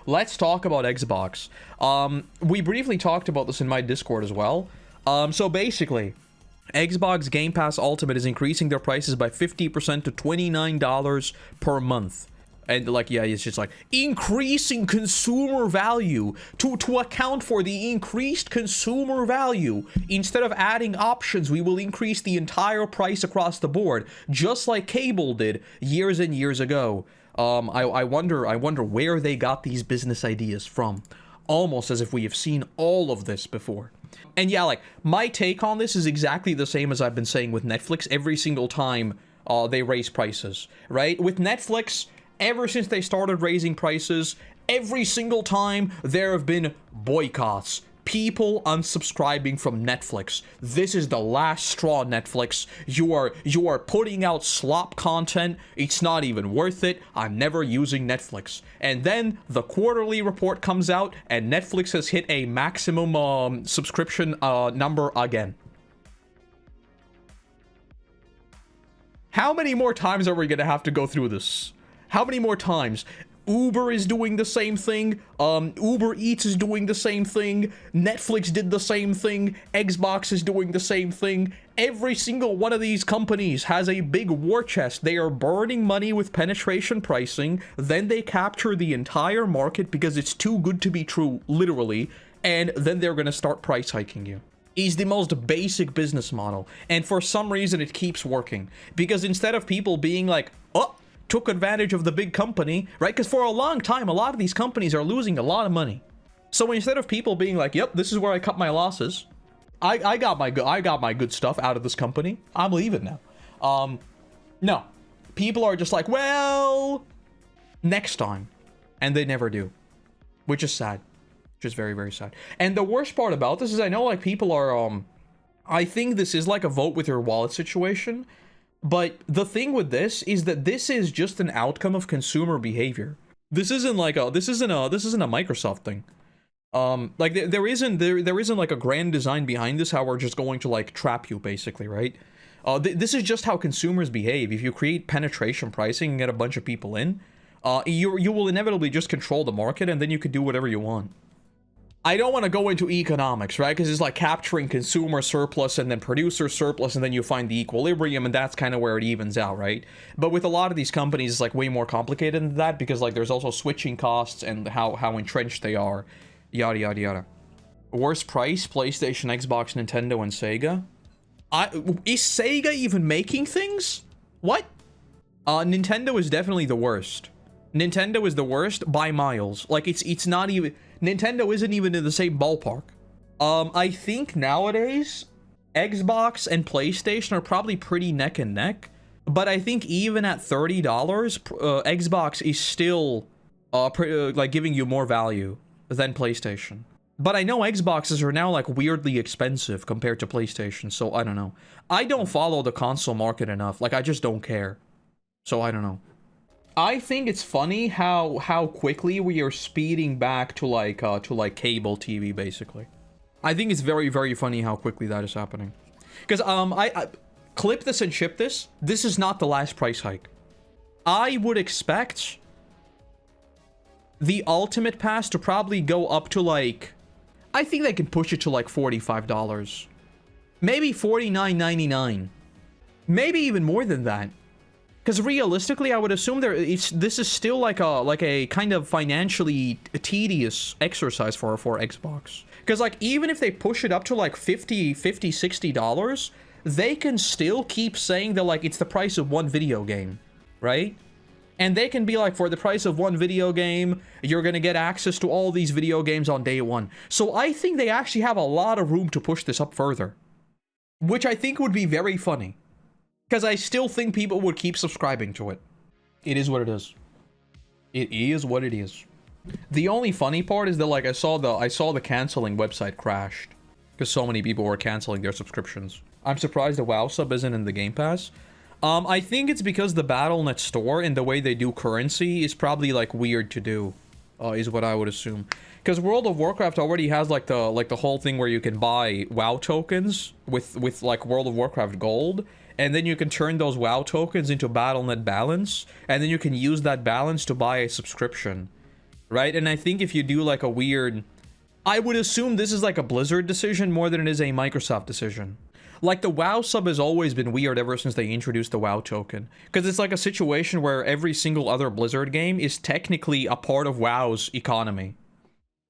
let's talk about Xbox. We briefly talked about this in my Discord as well. So basically, Xbox Game Pass Ultimate is increasing their prices by 50% to $29 per month. And like, yeah, it's just like increasing consumer value to account for the increased consumer value. Instead of adding options, we will increase the entire price across the board, just like cable did years and years ago. I wonder where they got these business ideas from. Almost as if we have seen all of this before. And yeah, like, my take on this is exactly the same as I've been saying with Netflix every single time they raise prices, right? With Netflix, ever since they started raising prices, every single time there have been boycotts. People unsubscribing from Netflix. This is the last straw, Netflix. You are putting out slop content. It's not even worth it. I'm never using Netflix. And then the quarterly report comes out and Netflix has hit a maximum subscription number again. How many more times are we gonna have to go through this? How many more times? Uber is doing the same thing, Uber Eats is doing the same thing, Netflix did the same thing, Xbox is doing the same thing. Every single one of these companies has a big war chest. They are burning money with penetration pricing, then they capture the entire market because it's too good to be true, literally, and then they're gonna start price hiking you. Is the most basic business model, and for some reason it keeps working. Because instead of people being like, oh, took advantage of the big company, right? Because for a long time, a lot of these companies are losing a lot of money. So instead of people being like, yep, this is where I cut my losses, I got my good stuff out of this company, I'm leaving now. No, people are just like, well, next time, and they never do, which is sad, which is very, very sad. And the worst part about this is I know like people are I think this is like a vote with your wallet situation. But the thing with this is that this is just an outcome of consumer behavior. This isn't like a Microsoft thing. Like there isn't like a grand design behind this, how we're just going to like trap you basically, right? This is just how consumers behave. If you create penetration pricing and get a bunch of people in, you will inevitably just control the market and then you can do whatever you want. I don't want to go into economics, right? Because it's like capturing consumer surplus and then producer surplus, and then you find the equilibrium, and that's kind of where it evens out, right? But with a lot of these companies, it's like way more complicated than that, because like there's also switching costs and how entrenched they are, yada yada yada. Worst price: PlayStation, Xbox, Nintendo, and Sega. Is Sega even making things? What? Nintendo is definitely the worst. Nintendo is the worst by miles. Like it's not even. Nintendo isn't even in the same ballpark. I think nowadays, Xbox and PlayStation are probably pretty neck and neck. But I think even at $30, Xbox is still like giving you more value than PlayStation. But I know Xboxes are now like weirdly expensive compared to PlayStation, so I don't know. I don't follow the console market enough. Like I just don't care. So I don't know. I think it's funny how quickly we are speeding back to like cable TV basically. I think it's very, very funny how quickly that is happening. Because I clip this and ship this. This is not the last price hike. I would expect the Ultimate Pass to probably go up to like, I think they can push it to like $45. Maybe $49.99. Maybe even more than that. Because realistically, I would assume this is still like a kind of financially tedious exercise for Xbox. Because like even if they push it up to like $60, they can still keep saying that like it's the price of one video game, right? And they can be like, for the price of one video game, you're gonna get access to all these video games on day one. So I think they actually have a lot of room to push this up further, which I think would be very funny. Because I still think people would keep subscribing to it. It is what it is. It is what it is. The only funny part is that like I saw the canceling website crashed because so many people were canceling their subscriptions. I'm surprised the WoW sub isn't in the Game Pass. I think it's because the Battle.net store and the way they do currency is probably like weird to do, is what I would assume. Because World of Warcraft already has like the whole thing where you can buy WoW tokens with like World of Warcraft gold. And then you can turn those WoW tokens into Battle.net balance, and then you can use that balance to buy a subscription, right? And I think if you do like a weird... I would assume this is like a Blizzard decision more than it is a Microsoft decision. Like, the WoW sub has always been weird ever since they introduced the WoW token. Because it's like a situation where every single other Blizzard game is technically a part of WoW's economy.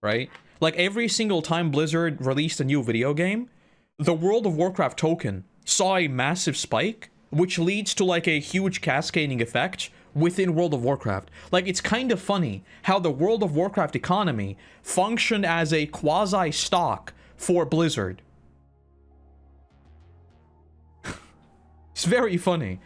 Right? Like, every single time Blizzard released a new video game, the World of Warcraft token saw a massive spike, which leads to like a huge cascading effect within World of Warcraft. Like, it's kind of funny how the World of Warcraft economy functioned as a quasi-stock for Blizzard. It's very funny.